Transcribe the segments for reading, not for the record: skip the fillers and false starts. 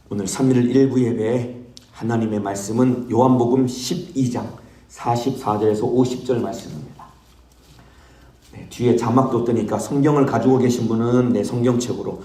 오늘 3일 일부 예배에 하나님의 말씀은 요한복음 12장 44절에서 50절 말씀입니다. 뒤에 자막도 뜨니까 성경을 가지고 계신 분은 성경책으로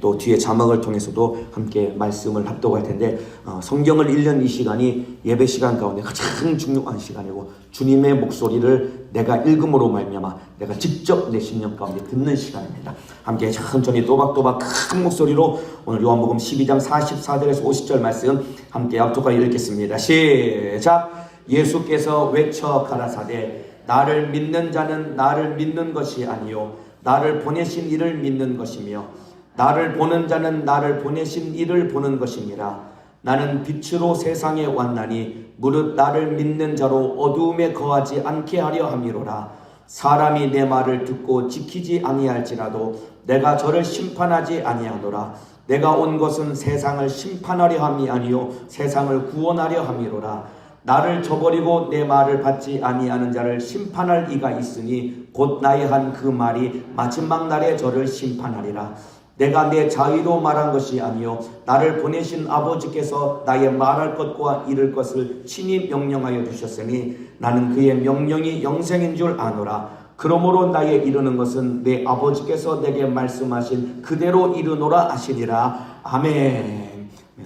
또 뒤에 자막을 통해서도 함께 말씀을 합독할 텐데 성경을 읽는 이 시간이 예배 시간 가운데 가장 중요한 시간이고 주님의 목소리를 내가 읽음으로 말미암아 내가 직접 내 심령 가운데 듣는 시간입니다. 함께 천천히 또박또박 큰 목소리로 오늘 요한복음 12장 44절에서 50절 말씀 함께 합독하여 읽겠습니다. 시작! 예수께서 외쳐 가라사대 나를 믿는 자는 나를 믿는 것이 아니요 나를 보내신 이를 믿는 것이며 나를 보는 자는 나를 보내신 이를 보는 것이니라. 나는 빛으로 세상에 왔나니 무릇 나를 믿는 자로 어두움에 거하지 않게 하려 함이로라. 사람이 내 말을 듣고 지키지 아니할지라도 내가 저를 심판하지 아니하노라. 내가 온 것은 세상을 심판하려 함이 아니요 세상을 구원하려 함이로라. 나를 저버리고 내 말을 받지 아니하는 자를 심판할 이가 있으니 곧 나의 한 그 말이 마지막 날에 저를 심판하리라. 내가 내 자의로 말한 것이 아니요 나를 보내신 아버지께서 나의 말할 것과 이를 것을 친히 명령하여 주셨으니 나는 그의 명령이 영생인 줄 아노라. 그러므로 나의 이르는 것은 내 아버지께서 내게 말씀하신 그대로 이르노라 하시니라. 아멘.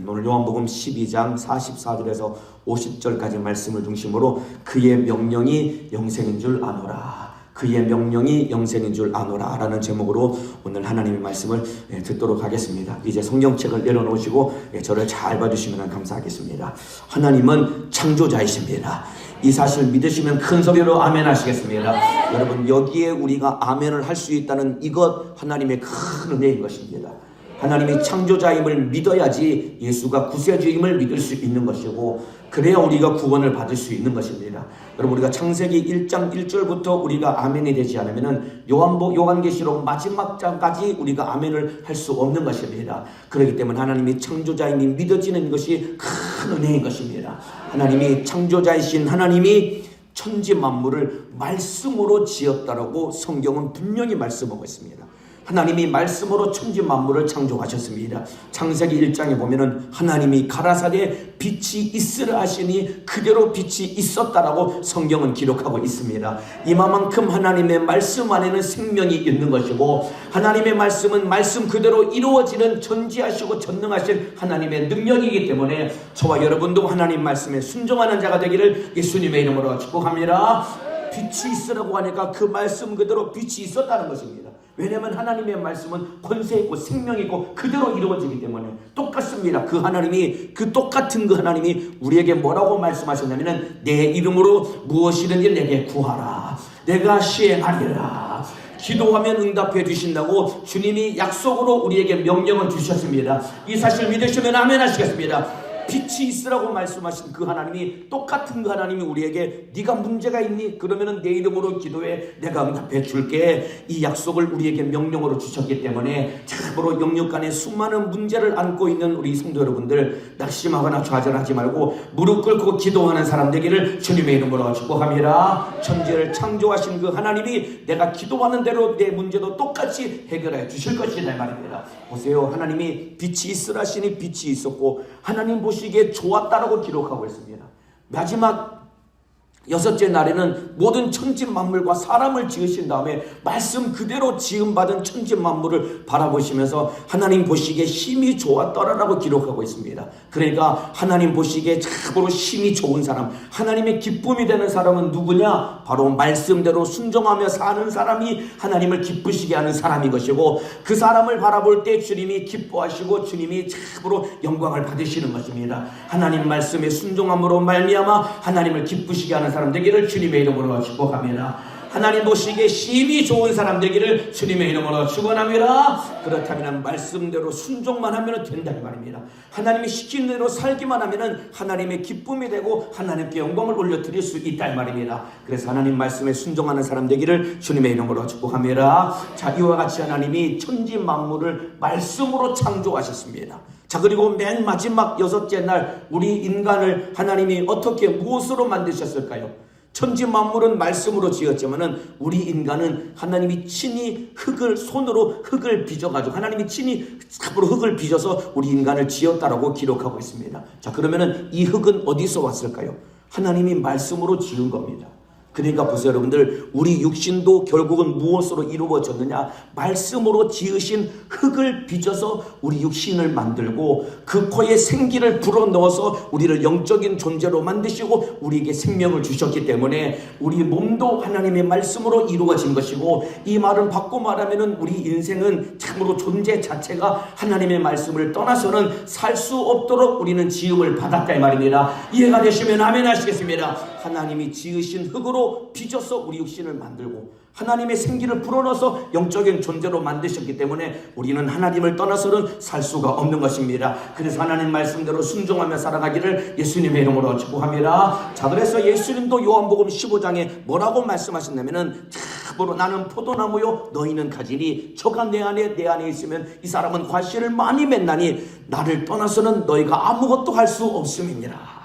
오늘 요한복음 12장 44절에서 50절까지 말씀을 중심으로 그의 명령이 영생인 줄 아노라. 그의 명령이 영생인 줄 아노라 라는 제목으로 오늘 하나님의 말씀을 듣도록 하겠습니다. 이제 성경책을 내려놓으시고 저를 잘 봐주시면 감사하겠습니다. 하나님은 창조자이십니다. 이 사실 믿으시면 큰 소리로 아멘 하시겠습니다. 여러분 여기에 우리가 아멘을 할 수 있다는 이것 하나님의 큰 은혜인 것입니다. 하나님이 창조자임을 믿어야지 예수가 구세주임을 믿을 수 있는 것이고 그래야 우리가 구원을 받을 수 있는 것입니다. 여러분 우리가 창세기 1장 1절부터 우리가 아멘이 되지 않으면 요한계시록 마지막 장까지 우리가 아멘을 할 수 없는 것입니다. 그렇기 때문에 하나님이 창조자임이 믿어지는 것이 큰 은혜인 것입니다. 하나님이 창조자이신 하나님이 천지 만물을 말씀으로 지었다라고 성경은 분명히 말씀하고 있습니다. 하나님이 말씀으로 천지 만물을 창조하셨습니다. 창세기 1장에 보면은 하나님이 가라사대 빛이 있으라 하시니 그대로 빛이 있었다라고 성경은 기록하고 있습니다. 이만큼 하나님의 말씀 안에는 생명이 있는 것이고 하나님의 말씀은 말씀 그대로 이루어지는 전지하시고 전능하신 하나님의 능력이기 때문에 저와 여러분도 하나님 말씀에 순종하는 자가 되기를 예수님의 이름으로 축복합니다. 빛이 있으라고 하니까 그 말씀 그대로 빛이 있었다는 것입니다. 왜냐하면 하나님의 말씀은 권세 있고 생명 있고 그대로 이루어지기 때문에 똑같습니다. 그 하나님이 그 똑같은 그 하나님이 우리에게 뭐라고 말씀하셨냐면은 내 이름으로 무엇이든지 내게 구하라. 내가 시행하리라. 기도하면 응답해 주신다고 주님이 약속으로 우리에게 명령을 주셨습니다. 이 사실 믿으시면 아멘 하시겠습니다. 빛이 있으라고 말씀하신 그 하나님이 똑같은 그 하나님이 우리에게 네가 문제가 있니? 그러면은 내 이름으로 기도해 내가 응답해 줄게. 이 약속을 우리에게 명령으로 주셨기 때문에 참으로 영육간에 수많은 문제를 안고 있는 우리 성도 여러분들 낙심하거나 좌절하지 말고 무릎 꿇고 기도하는 사람 되기를 주님의 이름으로 축복합니다. 천지를 창조하신 그 하나님이 내가 기도하는 대로 내 문제도 똑같이 해결해 주실 것이다 말입니다. 보세요. 하나님이 빛이 있으라 하시니 빛이 있었고 하나님 보시기에 좋았다라고 기록하고 있습니다. 마지막 여섯째 날에는 모든 천지 만물과 사람을 지으신 다음에 말씀 그대로 지음받은 천지 만물을 바라보시면서 하나님 보시기에 힘이 좋았더라라고 기록하고 있습니다. 그러니까 하나님 보시기에 참으로 힘이 좋은 사람, 하나님의 기쁨이 되는 사람은 누구냐? 바로 말씀대로 순종하며 사는 사람이 하나님을 기쁘시게 하는 사람인 것이고 그 사람을 바라볼 때 주님이 기뻐하시고 주님이 참으로 영광을 받으시는 것입니다. 하나님 말씀에 순종함으로 말미암아 하나님을 기쁘시게 하는 사람 되기를 주님의 이름으로 축복합니다. 하나님 보시기에 힘이 좋은 사람 되기를 주님의 이름으로 축원합니다. 그렇다면 말씀대로 순종만 하면 된다 이 말입니다. 하나님이 시키는 대로 살기만 하면 하나님의 기쁨이 되고 하나님께 영광을 올려드릴 수 있다 이 말입니다. 그래서 하나님 말씀에 순종하는 사람 되기를 주님의 이름으로 축복합니다. 자, 이와 같이 하나님이 천지 만물을 말씀으로 창조하셨습니다. 자, 그리고 맨 마지막 여섯째 날 우리 인간을 하나님이 어떻게 무엇으로 만드셨을까요? 천지 만물은 말씀으로 지었지만은 우리 인간은 하나님이 친히 손으로 흙을 빚어가지고 하나님이 친히 삽으로 흙을 빚어서 우리 인간을 지었다라고 기록하고 있습니다. 자, 그러면은 이 흙은 어디서 왔을까요? 하나님이 말씀으로 지은 겁니다. 그러니까 보세요, 여러분들, 우리 육신도 결국은 무엇으로 이루어졌느냐? 말씀으로 지으신 흙을 빚어서 우리 육신을 만들고 그 코에 생기를 불어넣어서 우리를 영적인 존재로 만드시고 우리에게 생명을 주셨기 때문에 우리 몸도 하나님의 말씀으로 이루어진 것이고, 이 말은 바꿔 말하면은 우리 인생은 참으로 존재 자체가 하나님의 말씀을 떠나서는 살 수 없도록 우리는 지음을 받았다 이 말입니다. 이해가 되시면 아멘 하시겠습니다. 하나님이 지으신 흙으로 빚어서 우리 육신을 만들고 하나님의 생기를 불어넣어서 영적인 존재로 만드셨기 때문에 우리는 하나님을 떠나서는 살 수가 없는 것입니다. 그래서 하나님 말씀대로 순종하며 살아가기를 예수님의 이름으로 축복합니다. 자, 그래서 예수님도 요한복음 15장에 뭐라고 말씀하셨냐면은, 참으로 나는 포도나무요 너희는 가지니 저가 내 안에 있으면 이 사람은 과실을 많이 맺나니 나를 떠나서는 너희가 아무것도 할 수 없음이니라.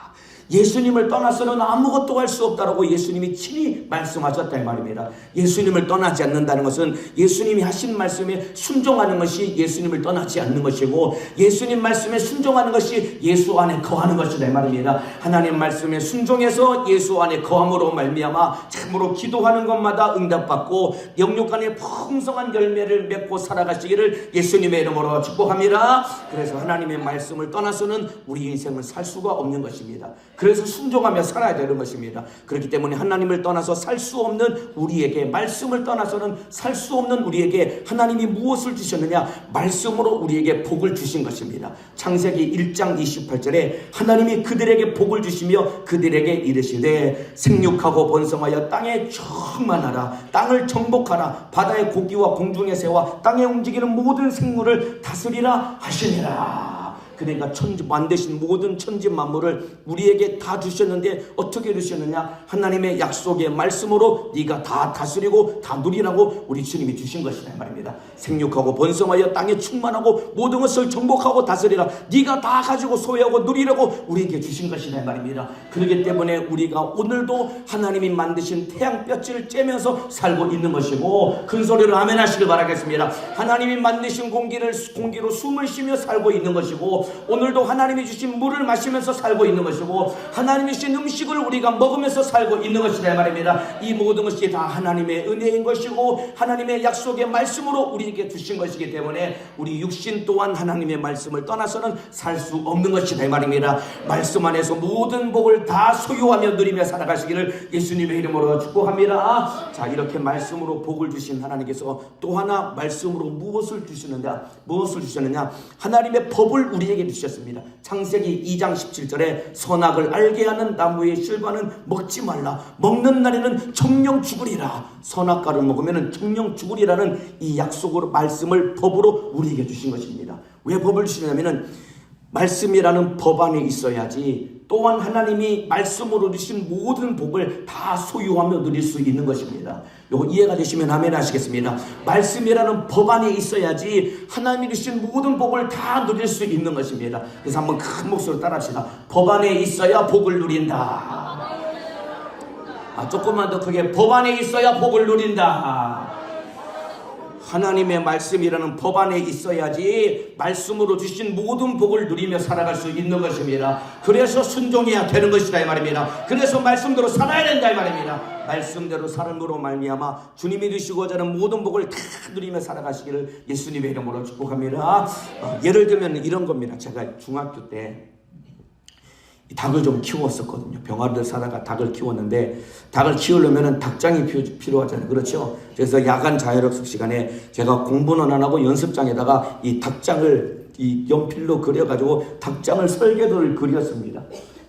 예수님을 떠나서는 아무것도 할 수 없다라고 예수님이 친히 말씀하셨다 이 말입니다. 예수님을 떠나지 않는다는 것은 예수님이 하신 말씀에 순종하는 것이 예수님을 떠나지 않는 것이고, 예수님 말씀에 순종하는 것이 예수 안에 거하는 것이다 이 말입니다. 하나님 말씀에 순종해서 예수 안에 거함으로 말미암아 참으로 기도하는 것마다 응답받고 영육 안에 풍성한 열매를 맺고 살아가시기를 예수님의 이름으로 축복합니다. 그래서 하나님의 말씀을 떠나서는 우리 인생을 살 수가 없는 것입니다. 그래서 순종하며 살아야 되는 것입니다. 그렇기 때문에 하나님을 떠나서 살 수 없는 우리에게, 말씀을 떠나서는 살 수 없는 우리에게 하나님이 무엇을 주셨느냐? 말씀으로 우리에게 복을 주신 것입니다. 창세기 1장 28절에 하나님이 그들에게 복을 주시며 그들에게 이르시되 생육하고 번성하여 땅에 충만하라, 땅을 정복하라, 바다의 고기와 공중의 새와 땅에 움직이는 모든 생물을 다스리라 하시니라. 그러니까 만드신 모든 천지 만물을 우리에게 다 주셨는데 어떻게 주셨느냐? 하나님의 약속의 말씀으로 네가 다 다스리고 다 누리라고 우리 주님이 주신 것이다 말입니다. 생육하고 번성하여 땅에 충만하고 모든 것을 정복하고 다스리라. 네가 다 가지고 소유하고 누리라고 우리에게 주신 것이다 말입니다. 그렇기 때문에 우리가 오늘도 하나님이 만드신 태양볕을 쬐면서 살고 있는 것이고, 큰 소리로 아멘 하시길 바라겠습니다. 하나님이 만드신 공기로 숨을 쉬며 살고 있는 것이고, 오늘도 하나님이 주신 물을 마시면서 살고 있는 것이고, 하나님이 주신 음식을 우리가 먹으면서 살고 있는 것이다 말입니다. 이 모든 것이 다 하나님의 은혜인 것이고 하나님의 약속의 말씀으로 우리에게 주신 것이기 때문에 우리 육신 또한 하나님의 말씀을 떠나서는 살 수 없는 것이다 말입니다. 말씀 안에서 모든 복을 다 소유하며 누리며 살아가시기를 예수님의 이름으로 축복합니다. 자, 이렇게 말씀으로 복을 주신 하나님께서 또 하나 말씀으로 무엇을 주셨느냐? 하나님의 법을 우리에게 주셨습니다. 창세기 2장 17절에 선악을 알게 하는 나무의 실과는 먹지 말라. 먹는 날에는 정령 죽으리라. 선악과를 먹으면 정령 죽으리라는 이 약속으로 말씀을 법으로 우리에게 주신 것입니다. 왜 법을 주시냐면은 말씀이라는 법 안에 있어야지 또한 하나님이 말씀으로 주신 모든 복을 다 소유하며 누릴 수 있는 것입니다. 요거 이해가 되시면 아멘 하시겠습니다. 말씀이라는 법 안에 있어야지 하나님이 주신 모든 복을 다 누릴 수 있는 것입니다. 그래서 한번 큰 목소리로 따라합시다. 법 안에 있어야 복을 누린다. 조금만 더 크게, 법 안에 있어야 복을 누린다. 하나님의 말씀이라는 법 안에 있어야지 말씀으로 주신 모든 복을 누리며 살아갈 수 있는 것입니다. 그래서 순종해야 되는 것이다 이 말입니다. 그래서 말씀대로 살아야 된다 이 말입니다. 말씀대로 삶으로 말미암아 주님이 주시고자 하는 모든 복을 다 누리며 살아가시기를 예수님의 이름으로 축복합니다. 예를 들면 이런 겁니다. 제가 중학교 때 닭을 좀 키웠었거든요. 병아리를 사다가 닭을 키웠는데, 닭을 키우려면 닭장이 필요하잖아요. 그렇죠? 그래서 야간 자율학습 시간에 제가 공부는 안 하고 연습장에다가 이 닭장을 이 연필로 그려가지고 닭장을 설계도를 그렸습니다.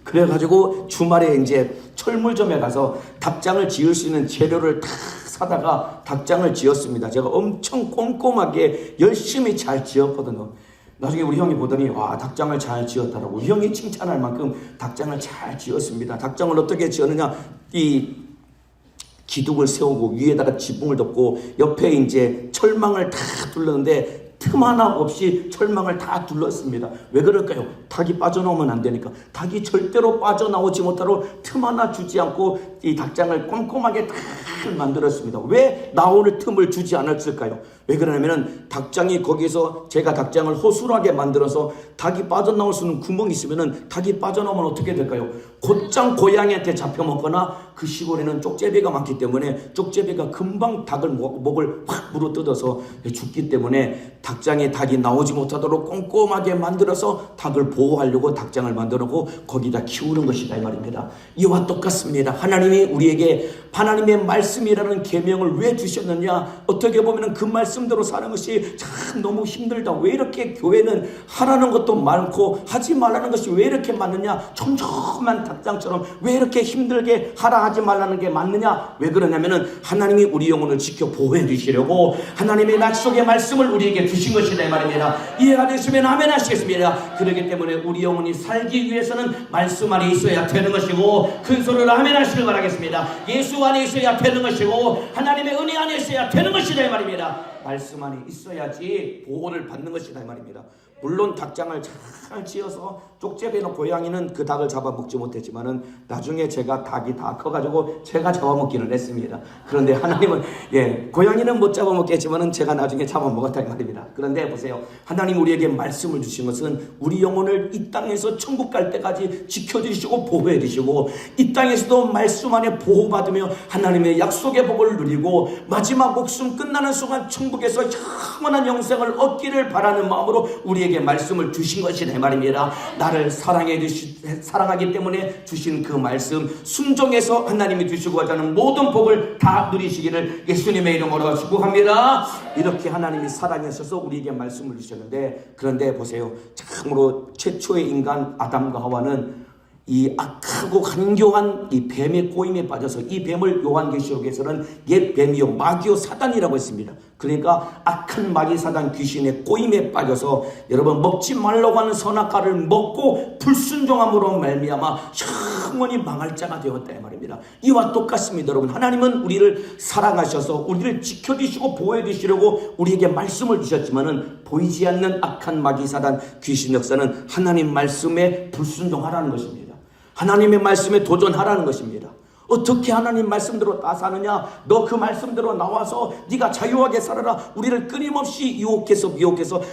그래가지고 주말에 이제 철물점에 가서 닭장을 지을 수 있는 재료를 다 사다가 닭장을 지었습니다. 제가 엄청 꼼꼼하게 열심히 잘 지었거든요. 나중에 우리 형이 보더니 와, 닭장을 잘 지었다라고 형이 칭찬할 만큼 닭장을 잘 지었습니다. 닭장을 어떻게 지었느냐? 이 기둥을 세우고 위에다가 지붕을 덮고 옆에 이제 철망을 다 둘렀는데 틈 하나 없이 철망을 다 둘렀습니다. 왜 그럴까요? 닭이 빠져나오면 안 되니까. 닭이 절대로 빠져나오지 못하도록 틈 하나 주지 않고 이 닭장을 꼼꼼하게 다 만들었습니다. 왜 나오는 틈을 주지 않았을까요? 왜 그러냐면은 닭장이 거기서 제가 닭장을 허술하게 만들어서 닭이 빠져나올 수 있는 구멍이 있으면은 닭이 빠져나오면 어떻게 될까요? 곧장 고양이한테 잡혀 먹거나 그 시골에는 쪽제비가 많기 때문에 쪽제비가 금방 닭을 목을 확 물어뜯어서 죽기 때문에 닭장에 닭이 나오지 못하도록 꼼꼼하게 만들어서 닭을 보호하려고 닭장을 만들어놓고 거기다 키우는 것이다 이 말입니다. 이와 똑같습니다. 하나님이 우리에게 하나님의 말씀이라는 계명을 왜 주셨느냐? 어떻게 보면 그 말씀대로 사는 것이 참 너무 힘들다. 왜 이렇게 교회는 하라는 것도 많고 하지 말라는 것이 왜 이렇게 많느냐? 촘촘한 닭장처럼 왜 이렇게 힘들게 하라 하지 말라는 게 많느냐? 왜 그러냐면은 하나님이 우리 영혼을 지켜 보호해 주시려고 하나님의 약속의 말씀을 우리에게 주신 것이다 이 말입니다. 이해가 되시면 아멘 하시겠습니다. 그렇기 때문에 우리 영혼이 살기 위해서는 말씀 안에 있어야 되는 것이고, 큰 소리로 아멘 하시길 바라겠습니다. 예수 안에 있어야 되는 것이고 하나님의 은혜 안에 있어야 되는 것이다 이 말입니다. 말씀 안에 있어야지 보호를 받는 것이다 이 말입니다. 물론 닭장을 잘 지어서 쪽제비나 고양이는 그 닭을 잡아먹지 못했지만은 나중에 제가 닭이 다 커가지고 제가 잡아먹기는 했습니다. 그런데 하나님은 고양이는 못 잡아먹겠지만은 제가 나중에 잡아먹었다 이 말입니다. 그런데 보세요, 하나님 우리에게 말씀을 주신 것은 우리 영혼을 이 땅에서 천국 갈 때까지 지켜주시고 보호해 주시고, 이 땅에서도 말씀 안에 보호받으며 하나님의 약속의 복을 누리고 마지막 목숨 끝나는 순간 천국에서 영원한 영생을 얻기를 바라는 마음으로 우리에게 말씀을 주신 것이다 이 말입니다. 나를 사랑하기 때문에 주신 그 말씀 순종해서 하나님이 주시고자 하는 모든 복을 다 누리시기를 예수님의 이름으로 축복합니다. 이렇게 하나님이 사랑하셔서 우리에게 말씀을 주셨는데, 그런데 보세요, 참으로 최초의 인간 아담과 하와는 이 악하고 간교한 이 뱀의 꼬임에 빠져서, 이 뱀을 요한계시록에서는 옛 뱀이요 마귀요 사단이라고 했습니다. 그러니까 악한 마귀 사단 귀신의 꼬임에 빠져서 여러분 먹지 말라고 하는 선악과를 먹고 불순종함으로 말미암아 영원히 망할 자가 되었다 이 말입니다. 이와 똑같습니다. 여러분, 하나님은 우리를 사랑하셔서 우리를 지켜주시고 보호해 주시려고 우리에게 말씀을 주셨지만은 보이지 않는 악한 마귀 사단 귀신 역사는 하나님 말씀에 불순종하라는 것입니다. 하나님의 말씀에 도전하라는 것입니다. 어떻게 하나님 말씀대로 다 사느냐? 너 그 말씀대로 나와서 네가 자유하게 살아라. 우리를 끊임없이 유혹해서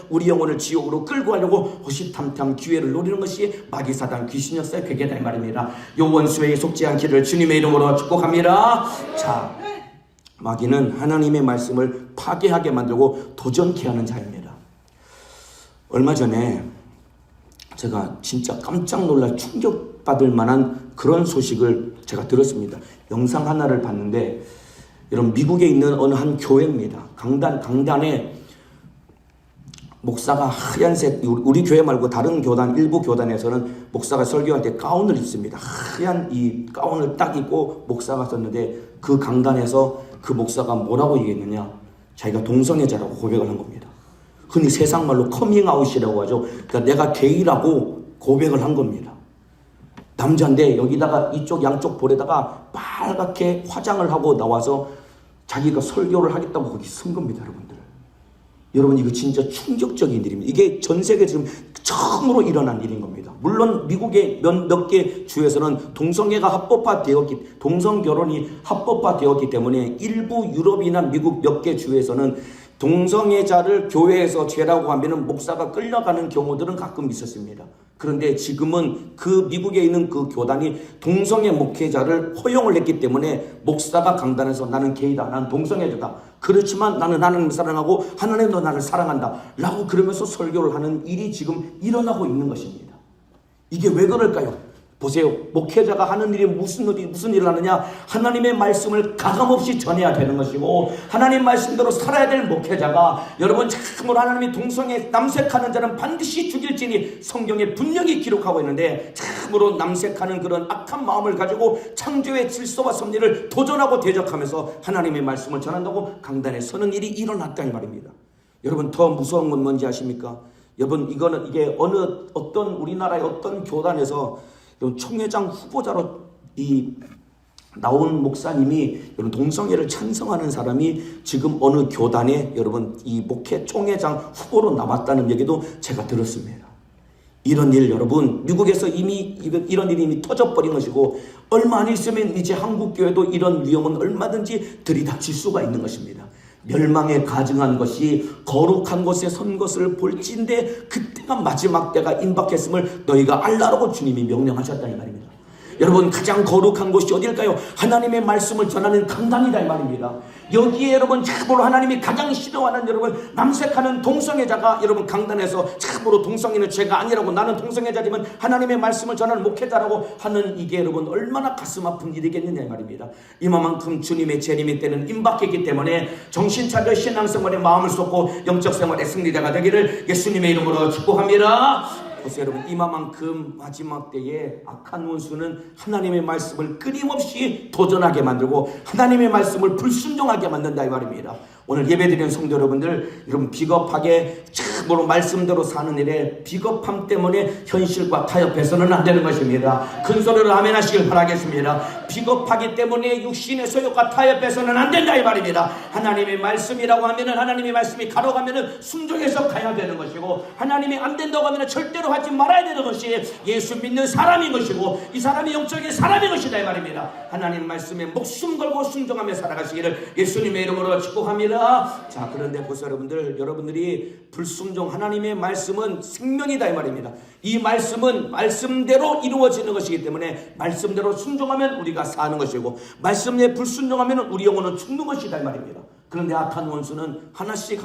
우리 영혼을 지옥으로 끌고 가려고 호시탐탐 기회를 노리는 것이 마귀사단 귀신 역사의 괴계다 이 말입니다. 요 원수에게 속지 않기를 주님의 이름으로 축복합니다. 자, 마귀는 하나님의 말씀을 파괴하게 만들고 도전케 하는 자입니다. 얼마 전에 제가 진짜 깜짝 놀랄 충격받을 만한 그런 소식을 제가 들었습니다. 영상 하나를 봤는데, 여러분, 미국에 있는 어느 한 교회입니다. 강단에 목사가 하얀색, 우리 교회 말고 다른 교단, 일부 교단에서는 목사가 설교할 때 가운을 입습니다. 하얀 이 가운을 딱 입고 목사가 섰는데, 그 강단에서 그 목사가 뭐라고 얘기했느냐? 자기가 동성애자라고 고백을 한 겁니다. 흔히 세상 말로 커밍아웃이라고 하죠. 그러니까 내가 게이라고 고백을 한 겁니다. 남자인데 여기다가 이쪽 양쪽 볼에다가 빨갛게 화장을 하고 나와서 자기가 설교를 하겠다고 거기 쓴 겁니다, 여러분들. 여러분, 이거 진짜 충격적인 일입니다. 이게 전 세계 지금 처음으로 일어난 일인 겁니다. 물론 미국의 몇 개 주에서는 동성 결혼이 합법화되었기 때문에 일부 유럽이나 미국 몇 개 주에서는 동성애자를 교회에서 죄라고 하면은 목사가 끌려가는 경우들은 가끔 있었습니다. 그런데 지금은 그 미국에 있는 그 교단이 동성애 목회자를 허용을 했기 때문에 목사가 강단에서 나는 게이다, 나는 동성애자다, 그렇지만 나는 하나님을 사랑하고 하나님도 나를 사랑한다 라고 그러면서 설교를 하는 일이 지금 일어나고 있는 것입니다. 이게 왜 그럴까요? 보세요. 목회자가 하는 일이 무슨 일을 하느냐? 하나님의 말씀을 가감없이 전해야 되는 것이고, 하나님 말씀대로 살아야 될 목회자가, 여러분, 참으로 하나님이 동성애 남색하는 자는 반드시 죽일지니 성경에 분명히 기록하고 있는데, 참으로 남색하는 그런 악한 마음을 가지고 창조의 질서와 섭리를 도전하고 대적하면서 하나님의 말씀을 전한다고 강단에 서는 일이 일어났다 이 말입니다. 여러분, 더 무서운 건 뭔지 아십니까? 여러분, 이게 어떤 우리나라의 어떤 교단에서 총회장 후보자로 이 나온 목사님이 여러분 동성애를 찬성하는 사람이 지금 어느 교단에 여러분 이 목회 총회장 후보로 나왔다는 얘기도 제가 들었습니다. 이런 일 여러분 미국에서 이미 이런 일이 이미 터져버린 것이고 얼마 안 있으면 이제 한국교회도 이런 위험은 얼마든지 들이닥칠 수가 있는 것입니다. 멸망에 가증한 것이 거룩한 곳에 선 것을 볼진데 그때가 마지막 때가 임박했음을 너희가 알라라고 주님이 명령하셨다 이 말입니다. 여러분 가장 거룩한 곳이 어딜까요? 하나님의 말씀을 전하는 강단이다 이 말입니다. 여기에 여러분 참으로 하나님이 가장 싫어하는 여러분 남색하는 동성애자가 여러분 강단에서 참으로 동성애는 죄가 아니라고 나는 동성애자지만 하나님의 말씀을 전하는 목회자라고 하는 이게 여러분 얼마나 가슴 아픈 일이겠느냐 이 말입니다. 이만큼 주님의 재림의 때는 임박했기 때문에 정신 차려 신앙생활에 마음을 쏟고 영적 생활의 승리자가 되기를 예수님의 이름으로 축복합니다. 보세요 여러분 이만큼 마지막 때에 악한 원수는 하나님의 말씀을 끊임없이 도전하게 만들고 하나님의 말씀을 불순종하게 만든다 이 말입니다. 오늘 예배드리는 성도 여러분들 여러분 비겁하게 참으로 말씀대로 사는 일에 비겁함 때문에 현실과 타협해서는 안 되는 것입니다. 큰 소리로 아멘 하시길 바라겠습니다. 비겁하기 때문에 육신의 소욕과 타협해서는 안 된다 이 말입니다. 하나님의 말씀이라고 하면은 하나님의 말씀이 가로가면은 순종해서 가야 되는 것이고 하나님이 안 된다고 하면은 절대로 하지 말아야 되는 것이 예수 믿는 사람인 것이고 이 사람이 영적인 사람인 것이다 이 말입니다. 하나님 말씀에 목숨 걸고 순종하며 살아가시기를 예수님의 이름으로 축복합니다. 자 그런데 보세요 여러분들이 불순종 하나님의 말씀은 생명이다 이 말입니다. 이 말씀은 말씀대로 이루어지는 것이기 때문에 말씀대로 순종하면 우리가 사는 것이고 말씀에 불순종하면 우리 영혼은 죽는 것이다 이 말입니다. 그런데 악한 원수는 하나씩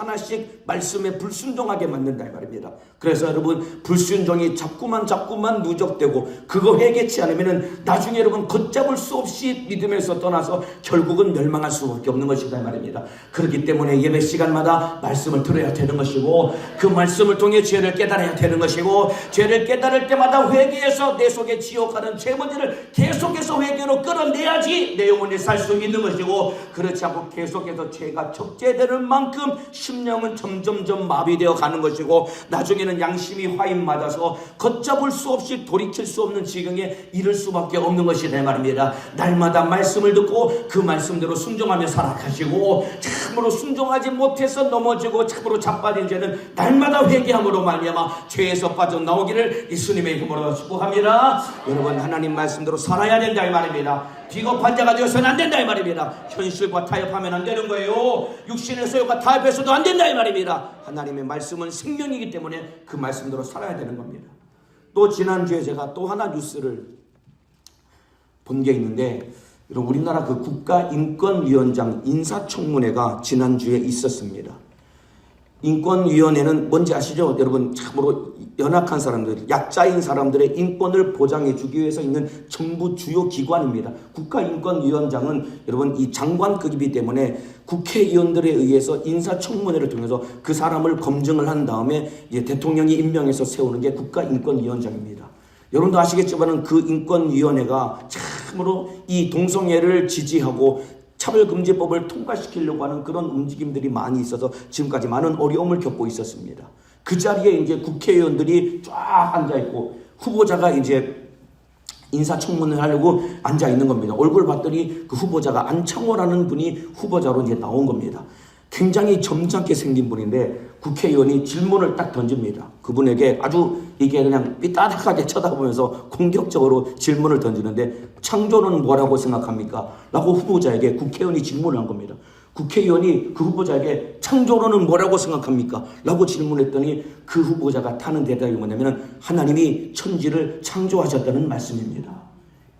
말씀에 불순종하게 만든다 이 말입니다. 그래서 여러분 불순종이 자꾸만 누적되고 그거 회개치 않으면 나중에 여러분 걷잡을 수 없이 믿음에서 떠나서 결국은 멸망할 수밖에 없는 것이다 이 말입니다. 그렇기 때문에 예배 시간마다 말씀을 들어야 되는 것이고 그 말씀을 통해 죄를 깨달아야 되는 것이고 죄를 깨달을 때마다 회개해서 내 속에 지옥하는 죄문제를 계속해서 회개로 끌어내야지 내 영혼이 살 수 있는 것이고 그렇지 않고 계속해서 죄가 적재되는 만큼 심령은 점점 마비되어 가는 것이고 나중에는 양심이 화인 맞아서 걷잡을 수 없이 돌이킬 수 없는 지경에 이를 수밖에 없는 것이 내 말입니다. 날마다 말씀을 듣고 그 말씀대로 순종하며 살아가시고 참으로 순종하지 못해서 넘어지고 참으로 자빠진 죄는 날마다 회개함으로 말미암아 죄에서 빠져나오기를 예수님의 이름으로 축복합니다. 여러분 하나님 말씀대로 살아야 된다 이 말입니다. 비겁한 자가 되어서는 안 된다 이 말입니다. 현실과 타협하면 안 되는 거예요. 육신의 소욕과 타협해서도 안 된다 이 말입니다. 하나님의 말씀은 생명이기 때문에 그 말씀대로 살아야 되는 겁니다. 또 지난주에 제가 또 하나 뉴스를 본 게 있는데 여러분 우리나라 그 국가인권위원장 인사청문회가 지난주에 있었습니다. 인권위원회는 뭔지 아시죠? 여러분 참으로 연약한 사람들, 약자인 사람들의 인권을 보장해 주기 위해서 있는 정부 주요 기관입니다. 국가인권위원장은 여러분 이 장관급이기 때문에 국회의원들에 의해서 인사청문회를 통해서 그 사람을 검증을 한 다음에 대통령이 임명해서 세우는 게 국가인권위원장입니다. 여러분도 아시겠지만 그 인권위원회가 참으로 이 동성애를 지지하고 차별금지법을 통과시키려고 하는 그런 움직임들이 많이 있어서 지금까지 많은 어려움을 겪고 있었습니다. 그 자리에 이제 국회의원들이 쫙 앉아있고 후보자가 이제 인사청문회를 하려고 앉아있는 겁니다. 얼굴 봤더니 그 후보자가 안창호라는 분이 후보자로 이제 나온 겁니다. 굉장히 점잖게 생긴 분인데 국회의원이 질문을 딱 던집니다. 그분에게 아주 이게 그냥 삐딱하게 쳐다보면서 공격적으로 질문을 던지는데 창조는 뭐라고 생각합니까? 라고 후보자에게 국회의원이 질문을 한 겁니다. 국회의원이 그 후보자에게 창조론은 뭐라고 생각합니까? 라고 질문했더니 그 후보자가 타는 대답이 뭐냐면 하나님이 천지를 창조하셨다는 말씀입니다.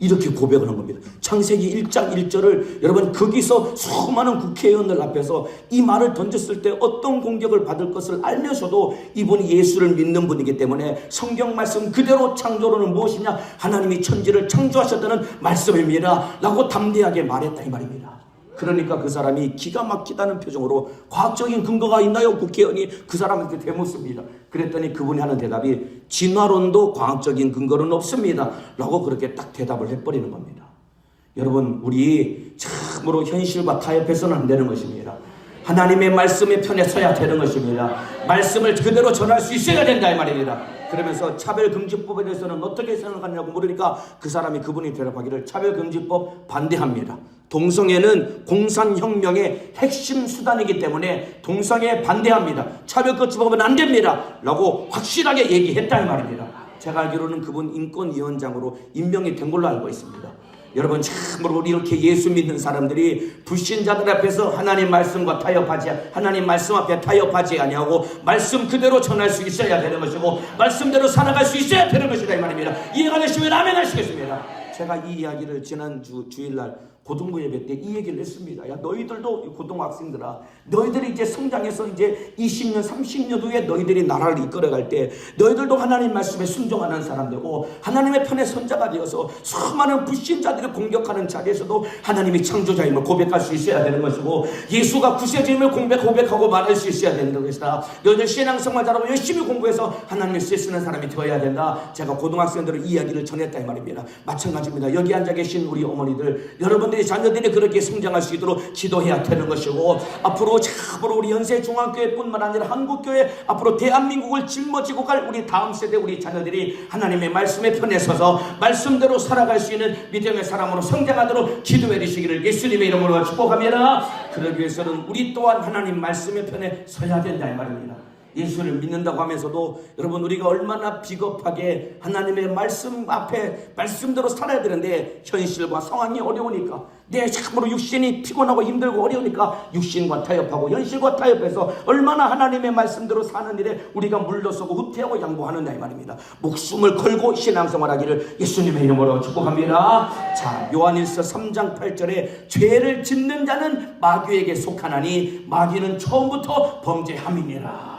이렇게 고백을 한 겁니다. 창세기 1장 1절을 여러분 거기서 수많은 국회의원들 앞에서 이 말을 던졌을 때 어떤 공격을 받을 것을 알면서도 이분이 예수를 믿는 분이기 때문에 성경 말씀 그대로 창조론은 무엇이냐? 하나님이 천지를 창조하셨다는 말씀입니다. 라고 담대하게 말했다 이 말입니다. 그러니까 그 사람이 기가 막히다는 표정으로 과학적인 근거가 있나요? 국회의원이 그 사람한테 대묻습니다. 그랬더니 그분이 하는 대답이 진화론도 과학적인 근거는 없습니다. 라고 그렇게 딱 대답을 해버리는 겁니다. 여러분 우리 참으로 현실과 타협해서는 안 되는 것입니다. 하나님의 말씀의 편에 서야 되는 것입니다. 말씀을 그대로 전할 수 있어야 된다 이 말입니다. 그러면서 차별금지법에 대해서는 어떻게 생각하냐고 물으니까 그 사람이 그분이 대답하기를 차별금지법 반대합니다. 동성애는 공산혁명의 핵심 수단이기 때문에 동성애 반대합니다. 차별금지법은 안 됩니다 라고 확실하게 얘기했다 이 말입니다. 제가 알기로는 그분 인권위원장으로 임명이 된 걸로 알고 있습니다. 여러분, 참으로 우리 이렇게 예수 믿는 사람들이 불신자들 앞에서 하나님 말씀과 타협하지, 하나님 말씀 앞에 타협하지 아니하고 말씀 그대로 전할 수 있어야 되는 것이고 말씀대로 살아갈 수 있어야 되는 것이다 이 말입니다. 이해가 되시면 아멘 하시겠습니다. 제가 이 이야기를 지난주 주일날 고등부 예배 때 이 얘기를 했습니다. 야, 너희들도 고등학생들아, 너희들이 이제 성장해서 이제 20년 30년 후에 너희들이 나라를 이끌어갈 때 너희들도 하나님 말씀에 순종하는 사람 되고 하나님의 편에 선자가 되어서 수많은 불신자들이 공격하는 자리에서도 하나님이 창조자임을 고백할 수 있어야 되는 것이고 예수가 구세주임을 고백하고 말할 수 있어야 되는 것이다. 너희들 신앙생활 잘하고 열심히 공부해서 하나님을 쓰시는 사람이 되어야 된다. 제가 고등학생들의 이야기를 전했다 이 말입니다. 마찬가지입니다. 여기 앉아 계신 우리 어머니들, 여러분들이 자녀들이 그렇게 성장할 수 있도록 기도해야 되는 것이고 앞으로 참으로 우리 연세중앙교회뿐만 아니라 한국교회 앞으로 대한민국을 짊어지고 갈 우리 다음 세대 우리 자녀들이 하나님의 말씀에 편에 서서 말씀대로 살아갈 수 있는 믿음의 사람으로 성장하도록 기도해 주시기를 예수님의 이름으로 축복합니다. 그러기 위해서는 우리 또한 하나님 말씀의 편에 서야 된다 이 말입니다. 예수를 믿는다고 하면서도 여러분 우리가 얼마나 비겁하게 하나님의 말씀 앞에 말씀대로 살아야 되는데 현실과 상황이 어려우니까 내 참으로 육신이 피곤하고 힘들고 어려우니까 육신과 타협하고 현실과 타협해서 얼마나 하나님의 말씀대로 사는 일에 우리가 물러서고 후퇴하고 양보하느냐 이 말입니다. 목숨을 걸고 신앙생활하기를 예수님의 이름으로 축복합니다. 자, 요한일서 3장 8절에 죄를 짓는 자는 마귀에게 속하나니 마귀는 처음부터 범죄함이니라.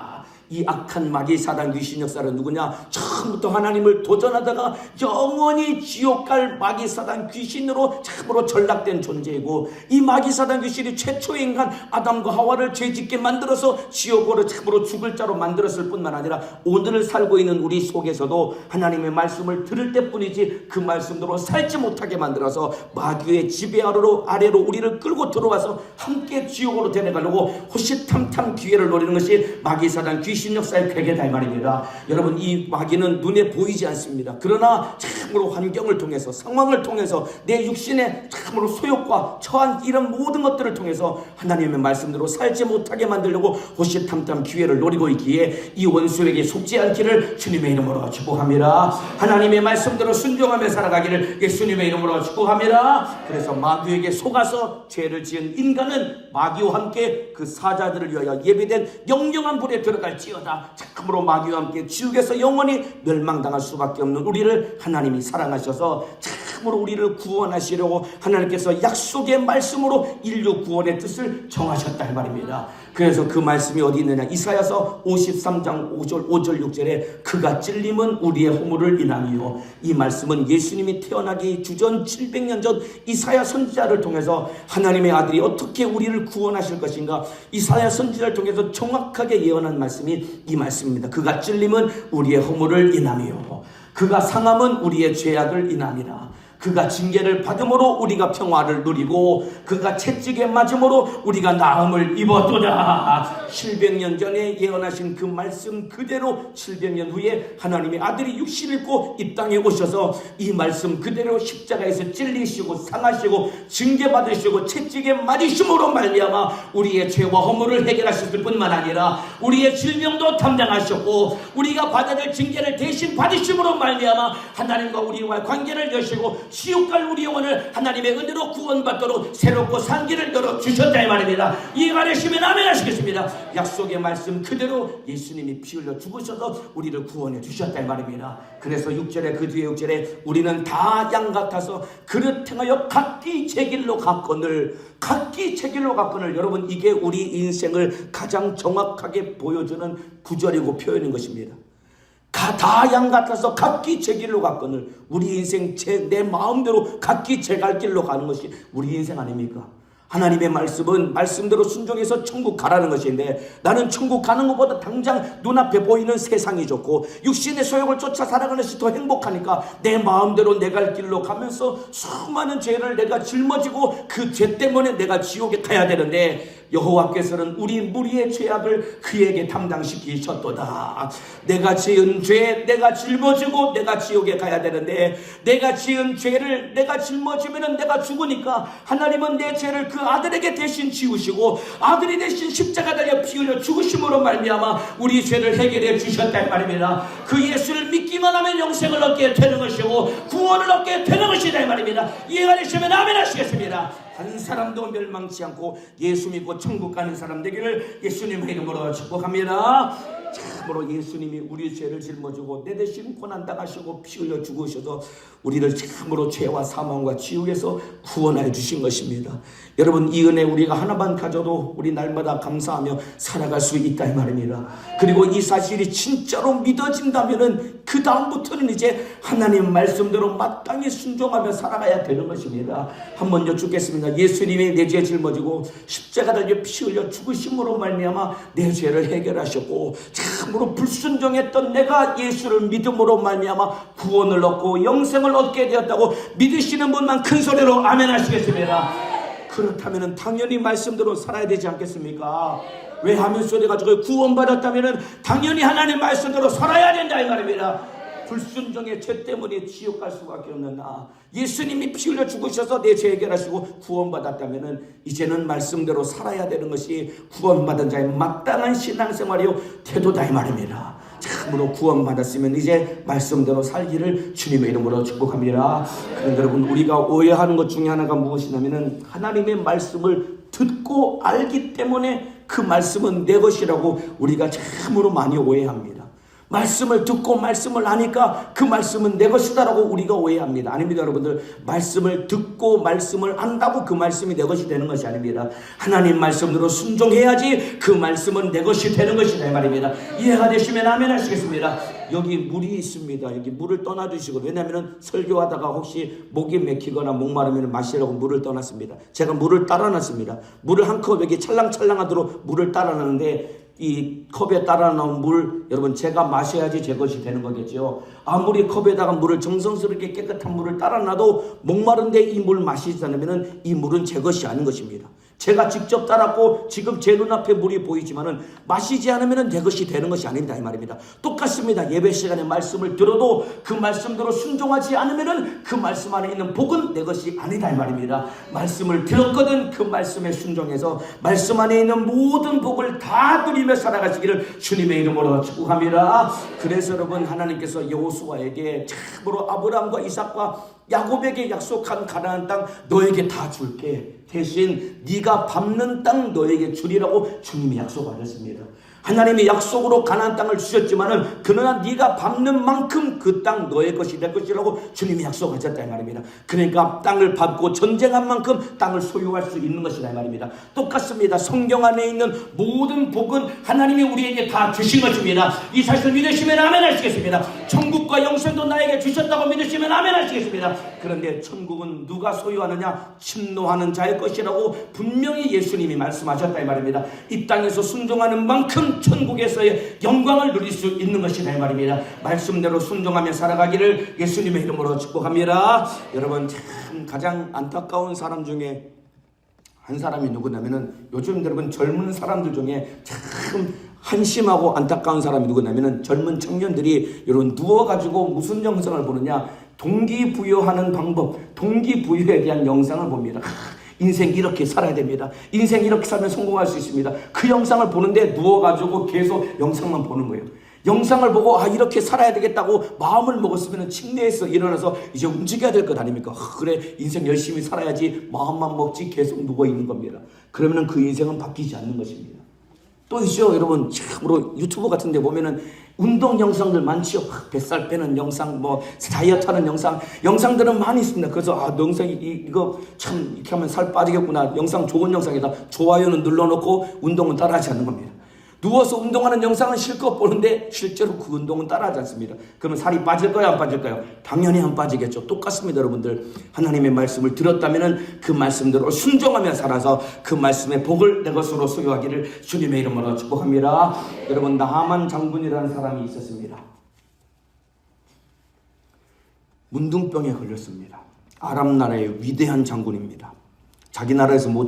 이 악한 마귀 사단 귀신 역사는 누구냐? 처음부터 하나님을 도전하다가 영원히 지옥 갈 마귀 사단 귀신으로 참으로 전락된 존재이고 이 마귀 사단 귀신이 최초의 인간 아담과 하와를 죄짓게 만들어서 지옥으로 참으로 죽을 자로 만들었을 뿐만 아니라 오늘 살고 있는 우리 속에서도 하나님의 말씀을 들을 때뿐이지 그 말씀대로 살지 못하게 만들어서 마귀의 지배 아래로 우리를 끌고 들어와서 함께 지옥으로 데려가려고 호시탐탐 기회를 노리는 것이 마귀 사단 귀신 역사의 괴계다 이 말입니다. 여러분, 이 마귀는 눈에 보이지 않습니다. 그러나 참으로 환경을 통해서 상황을 통해서 내 육신의 참으로 소욕과 처한 이런 모든 것들을 통해서 하나님의 말씀대로 살지 못하게 만들려고 호시탐탐 기회를 노리고 있기에 이 원수에게 속지 않기를 주님의 이름으로 축복합니다. 하나님의 말씀대로 순종하며 살아가기를 예수님의 이름으로 축복합니다. 그래서 마귀에게 속아서 죄를 지은 인간은 마귀와 함께 그 사자들을 위하여 예비된 영영한 불에 들어갈지어다. 참으로 마귀와 함께 지옥에서 영원히 멸망당할 수밖에 없는 우리를 하나님이 사랑하셔서 참으로 우리를 구원하시려고 하나님께서 약속의 말씀으로 인류 구원의 뜻을 정하셨다 이 말입니다. 그래서 그 말씀이 어디 있느냐? 이사야서 53장 5절 6절에 그가 찔림은 우리의 허물을 인함이요. 이 말씀은 예수님이 태어나기 주전 700년 전 이사야 선지자를 통해서 하나님의 아들이 어떻게 우리를 구원하실 것인가 이사야 선지자를 통해서 정확하게 예언한 말씀이 이 말씀입니다. 그가 찔림은 우리의 허물을 인함이요. 그가 상함은 우리의 죄악을 인함이라. 그가 징계를 받음으로 우리가 평화를 누리고 그가 채찍에 맞음으로 우리가 나음을 입었도다. 700년 전에 예언하신 그 말씀 그대로 700년 후에 하나님의 아들이 육신을 입고 이 땅에 오셔서 이 말씀 그대로 십자가에서 찔리시고 상하시고 징계받으시고 채찍에 맞으심으로 말미암아 우리의 죄와 허물을 해결하셨을 뿐만 아니라 우리의 질병도 담당하셨고 우리가 받아야 될 징계를 대신 받으심으로 말미암아 하나님과 우리와의 관계를 여시고 지옥갈 우리 영혼을 하나님의 은혜로 구원받도록 새롭고 산 길을 열어주셨다 이 말입니다. 이해가 되시면 아멘 하시겠습니다. 약속의 말씀 그대로 예수님이 피 흘려 죽으셔서 우리를 구원해 주셨다 이 말입니다. 그래서 6절에 그 뒤에 6절에 우리는 다 양 같아서 그릇 행하여 각기 제 길로 갔거늘 여러분 이게 우리 인생을 가장 정확하게 보여주는 구절이고 표현인 것입니다. 다 양 같아서 각기 제 길로 갔거늘 우리 인생 내 마음대로 각기 제 갈 길로 가는 것이 우리 인생 아닙니까? 하나님의 말씀은 말씀대로 순종해서 천국 가라는 것인데 나는 천국 가는 것보다 당장 눈앞에 보이는 세상이 좋고 육신의 소욕을 쫓아 살아가는 것이 더 행복하니까 내 마음대로 내 갈 길로 가면서 수많은 죄를 내가 짊어지고 그 죄 때문에 내가 지옥에 가야 되는데 여호와께서는 우리 무리의 죄악을 그에게 담당시키셨도다. 내가 지은 죄 내가 짊어지고 내가 지옥에 가야 되는데, 내가 지은 죄를 내가 짊어지면 내가 죽으니까 하나님은 내 죄를 그 아들에게 대신 지우시고 아들이 대신 십자가 달려 피 흘려 죽으심으로 말미암아 우리 죄를 해결해 주셨단 말입니다. 그 예수를 믿기만 하면 영생을 얻게 되는 것이고 구원을 얻게 되는 것이다 이 말입니다. 이해가 되시면 아멘 하시겠습니다. 한 사람도 멸망치 않고 예수 믿고 천국 가는 사람 되기를 예수님의 이름으로 축복합니다. 참으로 예수님이 우리 죄를 짊어지고 내 대신 고난당하시고 피 흘려 죽으셔서 우리를 참으로 죄와 사망과 지옥에서 구원하여 주신 것입니다. 여러분, 이 은혜 우리가 하나만 가져도 우리 날마다 감사하며 살아갈 수 있다 이 말입니다. 그리고 이 사실이 진짜로 믿어진다면 그 다음부터는 이제 하나님 말씀대로 마땅히 순종하며 살아가야 되는 것입니다. 한번 여쭙겠습니다. 예수님이 내 죄 짊어지고 십자가 달려 피 흘려 죽으심으로 말미암아 내 죄를 해결하셨고 참으로 불순종했던 내가 예수를 믿음으로 말미암아 구원을 얻고 영생을 얻게 되었다고 믿으시는 분만 큰 소리로 아멘 하시겠습니다. 그렇다면 당연히 말씀대로 살아야 되지 않겠습니까? 왜 하면 소리가 저거 구원받았다면 당연히 하나님 말씀대로 살아야 된다 이 말입니다. 불순종의 죄 때문에 지옥 갈 수밖에 없는 나, 예수님이 피 흘려 죽으셔서 내 죄 해결하시고 구원받았다면 이제는 말씀대로 살아야 되는 것이 구원받은 자의 마땅한 신앙생활이요 태도다 이 말입니다. 참으로 구원받았으면 이제 말씀대로 살기를 주님의 이름으로 축복합니다. 그런데 여러분, 우리가 오해하는 것 중에 하나가 무엇이냐면 하나님의 말씀을 듣고 알기 때문에 그 말씀은 내 것이라고 우리가 참으로 많이 오해합니다. 말씀을 듣고 말씀을 아니까 그 말씀은 내 것이다라고 우리가 오해합니다. 아닙니다 여러분들. 말씀을 듣고 말씀을 안다고 그 말씀이 내 것이 되는 것이 아닙니다. 하나님 말씀대로 순종해야지 그 말씀은 내 것이 되는 것이다 이 말입니다. 이해가 되시면 아멘 하시겠습니다. 여기 물이 있습니다. 여기 물을 떠나주시고, 왜냐하면 설교하다가 혹시 목이 막히거나 목마르면 마시라고 물을 떠났습니다. 제가 물을 따라 놨습니다. 물을 한 컵 여기 찰랑찰랑하도록 물을 따라 놨는데 이 컵에 따라 나온 물, 여러분 제가 마셔야지 제 것이 되는 거겠죠. 아무리 컵에다가 물을 정성스럽게 깨끗한 물을 따라 놔도 목마른데 이 물 마시지 않으면 이 물은 제 것이 아닌 것입니다. 제가 직접 따랐고 지금 제 눈앞에 물이 보이지만은 마시지 않으면 내 것이 되는 것이 아닙니다 이 말입니다. 똑같습니다. 예배 시간에 말씀을 들어도 그 말씀대로 순종하지 않으면은 그 말씀 안에 있는 복은 내 것이 아니다 이 말입니다. 말씀을 들었거든 그 말씀에 순종해서 말씀 안에 있는 모든 복을 다 누리며 살아가시기를 주님의 이름으로 축복합니다. 그래서 여러분, 하나님께서 여호수아에게 참으로 아브라함과 이삭과 야곱에게 약속한 가나안 땅 너에게 다 줄게, 대신 네가 밟는 땅 너에게 주리라고 주님이 약속하셨습니다. 하나님이 약속으로 가나안 땅을 주셨지만은 그러나 네가 밟는 만큼 그 땅 너의 것이 될 것이라고 주님이 약속하셨다 이 말입니다. 그러니까 땅을 밟고 전쟁한 만큼 땅을 소유할 수 있는 것이다 이 말입니다. 똑같습니다. 성경 안에 있는 모든 복은 하나님이 우리에게 다 주신 것입니다. 이 사실을 믿으시면 아멘 하시겠습니다. 천국과 영생도 나에게 주셨다고 믿으시면 아멘 하시겠습니다. 그런데 천국은 누가 소유하느냐? 침노하는 자의 것이라고 분명히 예수님이 말씀하셨다 이 말입니다. 이 땅에서 순종하는 만큼 천국에서의 영광을 누릴 수 있는 것이다 이 말입니다. 말씀대로 순종하며 살아가기를 예수님의 이름으로 축복합니다. 여러분, 참 가장 안타까운 사람 중에 한 사람이 누구냐면은, 요즘 여러분 젊은 사람들 중에 참 한심하고 안타까운 사람이 누구냐면은 젊은 청년들이 여러분 누워가지고 무슨 영상을 보느냐? 동기부여하는 방법, 동기부여에 대한 영상을 봅니다. 인생 이렇게 살아야 됩니다. 인생 이렇게 살면 성공할 수 있습니다. 그 영상을 보는데 누워가지고 계속 영상만 보는 거예요. 영상을 보고 이렇게 살아야 되겠다고 마음을 먹었으면 침대에서 일어나서 이제 움직여야 될 것 아닙니까? 그래, 인생 열심히 살아야지 마음만 먹지 계속 누워있는 겁니다. 그러면 그 인생은 바뀌지 않는 것입니다. 또 있죠 여러분, 참으로 유튜브 같은 데 보면은 운동 영상들 많지요. 뱃살 빼는 영상, 뭐 다이어트 하는 영상들은 많이 있습니다. 그래서 영상이 이거 참 이렇게 하면 살 빠지겠구나, 영상 좋은 영상이다, 좋아요는 눌러놓고 운동은 따라하지 않는 겁니다. 누워서 운동하는 영상은 실컷 보는데 실제로 그 운동은 따라하지 않습니다. 그러면 살이 빠질까요 안 빠질까요? 당연히 안 빠지겠죠. 똑같습니다 여러분들. 하나님의 말씀을 들었다면 그 말씀대로 순종하며 살아서 그 말씀의 복을 내 것으로 소유하기를 주님의 이름으로 축복합니다. 여러분, 나하만 장군이라는 사람이 있었습니다. 문둥병에 걸렸습니다. 아람 나라의 위대한 장군입니다. 자기 나라에서 못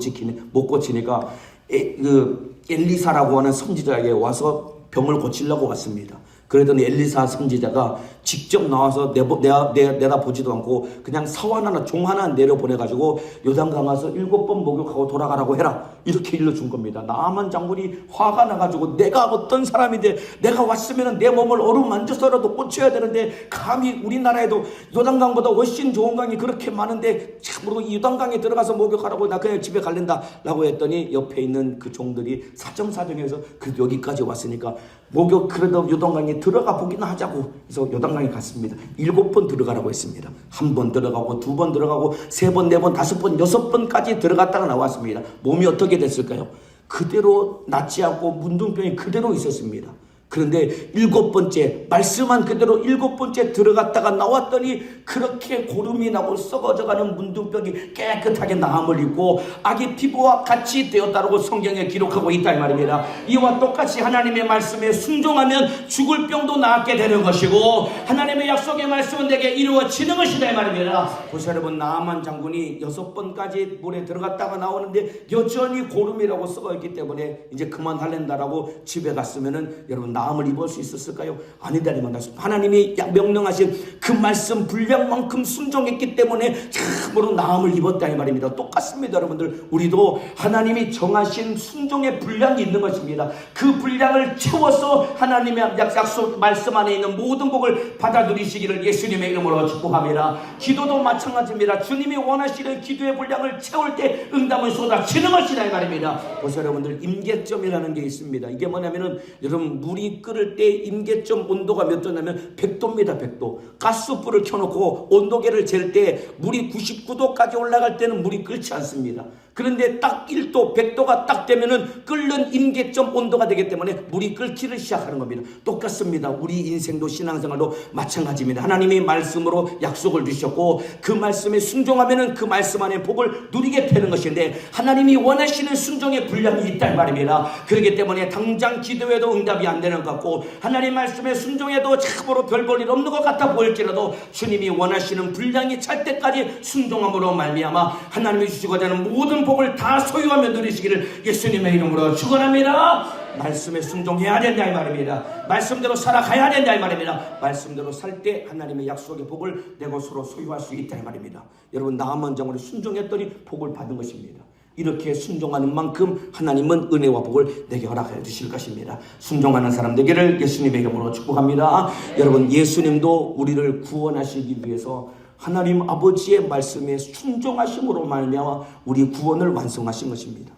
고치니까 엘리사라고 하는 선지자에게 와서 병을 고치려고 왔습니다. 그러더니 엘리사 선지자가 직접 나와서 내다보지도 않고 그냥 사원 하나, 종 하나 내려보내가지고 요단강 가서 7번 목욕하고 돌아가라고 해라, 이렇게 일러준 겁니다. 나아만 장군이 화가 나가지고 내가 어떤 사람인데, 내가 왔으면 내 몸을 어루만져서라도 고쳐야 되는데 감히 우리나라에도 요단강보다 훨씬 좋은 강이 그렇게 많은데 참으로 이 요단강에 들어가서 목욕하라고, 나 그냥 집에 갈랜다 라고 했더니 옆에 있는 그 종들이 사정사정해서 그래도 여기까지 왔으니까 목욕 그래도 요단강에 들어가 보기는 하자고 해서 요단강에 갔습니다. 7번 들어가라고 했습니다. 1번 들어가고 2번 들어가고 3번, 4번, 5번, 6번까지 들어갔다가 나왔습니다. 몸이 어떻게 됐을까요? 그대로 낫지 않고 문둥병이 그대로 있었습니다. 그런데 7번째 말씀한 그대로 7번째 들어갔다가 나왔더니 그렇게 고름이 나고 썩어져가는 문둥병이 깨끗하게 나음을 입고 아기 피부와 같이 되었다고 성경에 기록하고 있다 이 말입니다. 이와 똑같이 하나님의 말씀에 순종하면 죽을 병도 낫게 되는 것이고 하나님의 약속의 말씀은 내게 이루어지는 것이다 이 말입니다. 보세요 여러분, 나아만 장군이 6번까지 물에 들어갔다가 나오는데 여전히 고름이라고 썩어있기 때문에 이제 그만할랜다라고 집에 갔으면은 여러분 나음을 입을 수 있었을까요? 아니다니만 하나님이 명령하신 그 말씀 분량만큼 순종했기 때문에 참으로 나음을 입었다 이 말입니다. 똑같습니다 여러분들. 우리도 하나님이 정하신 순종의 분량이 있는 것입니다. 그 분량을 채워서 하나님의 약속 말씀 안에 있는 모든 복을 받아 누리시기를 예수님의 이름으로 축복합니다. 기도도 마찬가지입니다. 주님이 원하시는 기도의 분량을 채울 때 응답은 쏟아지는 것이다 이 말입니다. 보세요 여러분들, 임계점이라는 게 있습니다. 이게 뭐냐면은 여러분, 물이 끓을 때 임계점 온도가 몇 도냐면 100도입니다. 100도. 가스불을 켜놓고 온도계를 잴 때 물이 99도까지 올라갈 때는 물이 끓지 않습니다. 그런데 딱 1도, 100도가 딱 되면은 끓는 임계점 온도가 되기 때문에 물이 끓기를 시작하는 겁니다. 똑같습니다. 우리 인생도 신앙생활도 마찬가지입니다. 하나님의 말씀으로 약속을 주셨고 그 말씀에 순종하면은 그 말씀 안에 복을 누리게 되는 것인데 하나님이 원하시는 순종의 분량이 있다 말입니다. 그렇기 때문에 당장 기도해도 응답이 안 되는 것 같고 하나님 말씀에 순종해도 참으로 별 볼 일 없는 것 같아 보일지라도 주님이 원하시는 분량이 찰 때까지 순종함으로 말미암아 하나님이 주시고자 하는 모든 복을 다 소유하며 누리시기를 예수님의 이름으로 축원합니다. 말씀에 순종해야 된다 이 말입니다. 말씀대로 살아가야 된다 이 말입니다. 말씀대로 살 때 하나님의 약속의 복을 내 것으로 소유할 수 있다 이 말입니다. 여러분, 나아만 장군이 순종했더니 복을 받은 것입니다. 이렇게 순종하는 만큼 하나님은 은혜와 복을 내게 허락해 주실 것입니다. 순종하는 사람 되기를 예수님의 이름으로 축복합니다. 여러분, 예수님도 우리를 구원하시기 위해서 하나님 아버지의 말씀에 순종하심으로 말미암아 우리 구원을 완성하신 것입니다.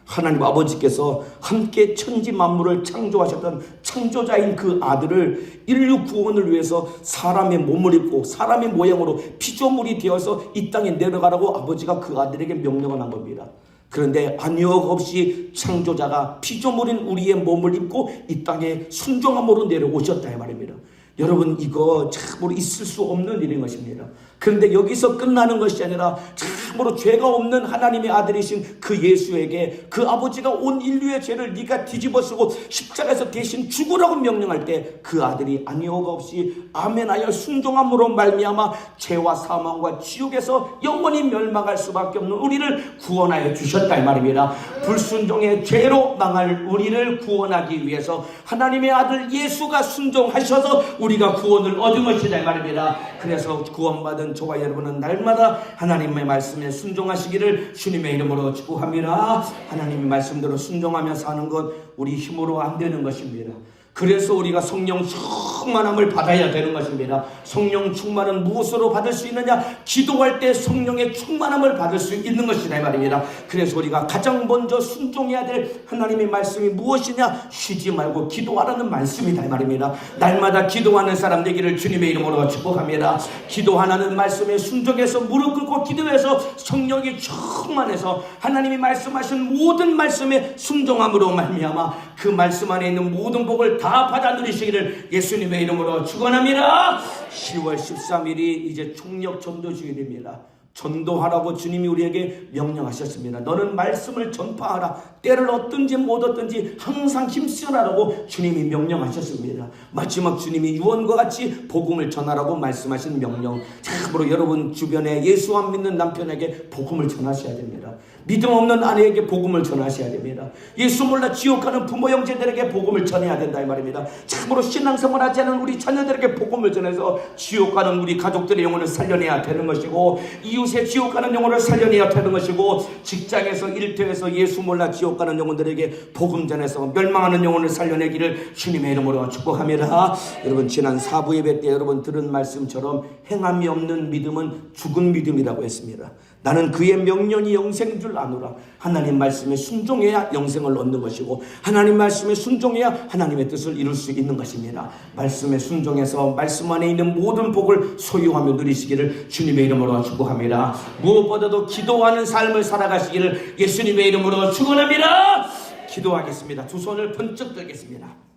하나님 아버지께서 함께 천지 만물을 창조하셨던 창조자인 그 아들을 인류 구원을 위해서 사람의 몸을 입고 사람의 모양으로 피조물이 되어서 이 땅에 내려가라고 아버지가 그 아들에게 명령을 한 겁니다. 그런데 안역 없이 창조자가 피조물인 우리의 몸을 입고 이 땅에 순종함으로 내려오셨다 이 말입니다. 여러분, 이거 참으로 있을 수 없는 일인 것입니다. 그런데 여기서 끝나는 것이 아니라 참으로 죄가 없는 하나님의 아들이신 그 예수에게 그 아버지가 온 인류의 죄를 네가 뒤집어쓰고 십자가에서 대신 죽으라고 명령할 때 그 아들이 아니오가 없이 아멘하여 순종함으로 말미암아 죄와 사망과 지옥에서 영원히 멸망할 수밖에 없는 우리를 구원하여 주셨다 이 말입니다. 불순종의 죄로 망할 우리를 구원하기 위해서 하나님의 아들 예수가 순종하셔서 우리가 구원을 얻은 것이다 이 말입니다. 그래서 구원받은 저와 여러분은 날마다 하나님의 말씀에 순종하시기를 주님의 이름으로 축복합니다. 하나님의 말씀대로 순종하며 사는 것 우리 힘으로 안 되는 것입니다. 그래서 우리가 성령 충만함을 받아야 되는 것입니다. 성령 충만은 무엇으로 받을 수 있느냐? 기도할 때 성령의 충만함을 받을 수 있는 것이다 이 말입니다. 그래서 우리가 가장 먼저 순종해야 될 하나님의 말씀이 무엇이냐? 쉬지 말고 기도하라는 말씀이다 이 말입니다. 날마다 기도하는 사람 되기를 주님의 이름으로 축복합니다. 기도하라는 말씀에 순종해서 무릎 꿇고 기도해서 성령이 충만해서 하나님이 말씀하신 모든 말씀에 순종함으로 말미암아 그 말씀 안에 있는 모든 복을 다 받아 누리시기를 예수님의 이름으로 축원합니다. 10월 13일이 이제 총력 전도주일입니다. 전도하라고 주님이 우리에게 명령하셨습니다. 너는 말씀을 전파하라. 때를 얻든지 못 얻든지 항상 힘쓰라라고 주님이 명령하셨습니다. 마지막 주님이 유언과 같이 복음을 전하라고 말씀하신 명령. 참으로 여러분 주변에 예수 안 믿는 남편에게 복음을 전하셔야 됩니다. 믿음 없는 아내에게 복음을 전하셔야 됩니다. 예수 몰라 지옥 가는 부모 형제들에게 복음을 전해야 된다 이 말입니다. 참으로 신앙생활 하지 않은 우리 자녀들에게 복음을 전해서 지옥 가는 우리 가족들의 영혼을 살려내야 되는 것이고, 이웃의 지옥 가는 영혼을 살려내야 되는 것이고, 직장에서 일터에서 예수 몰라 지옥 가는 영혼들에게 복음 전해서 멸망하는 영혼을 살려내기를 주님의 이름으로 축복합니다. 여러분 지난 4부 예배 때 여러분 들은 말씀처럼 행함이 없는 믿음은 죽은 믿음이라고 했습니다. 나는 그의 명령이 영생인 줄 아노라. 하나님 말씀에 순종해야 영생을 얻는 것이고, 하나님 말씀에 순종해야 하나님의 뜻을 이룰 수 있는 것입니다. 말씀에 순종해서 말씀 안에 있는 모든 복을 소유하며 누리시기를 주님의 이름으로 축복합니다. 무엇보다도 기도하는 삶을 살아가시기를 예수님의 이름으로 축원합니다. 기도하겠습니다. 두 손을 번쩍 들겠습니다.